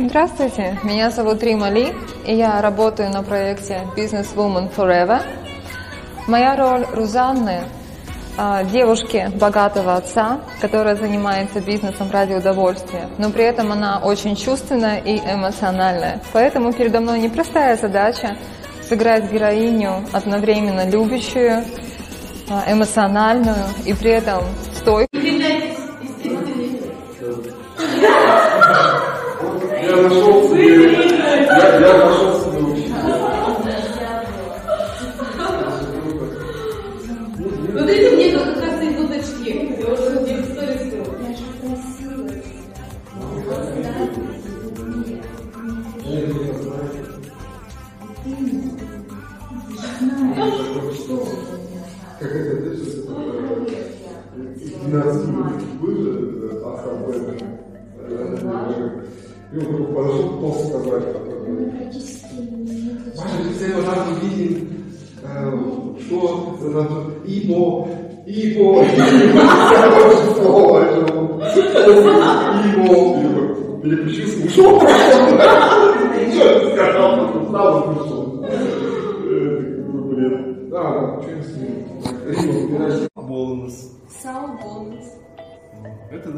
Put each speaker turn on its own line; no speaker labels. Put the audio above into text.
Здравствуйте, меня зовут Рима Ли, и я работаю на проекте Business Woman Forever. Моя роль Рузанны – девушки богатого отца, которая занимается бизнесом ради удовольствия, но при этом она очень чувственная и эмоциональная. Поэтому передо мной непростая задача сыграть героиню, одновременно любящую, эмоциональную и при этом стойкую.
Я нашел себе учителя.
Смотрите, мне как раз идут очки. Я уже в истории скажу.
Как это, ты сейчас 12 минут выжил, и он только подошел, толстый сказать, Маша, ты все надо видеть, что значит ибо, слово, переключился, ушел, ничего не сказал, встал и пришел. Блин, да, что с ним?
Бонус.
Сау бонус.
Это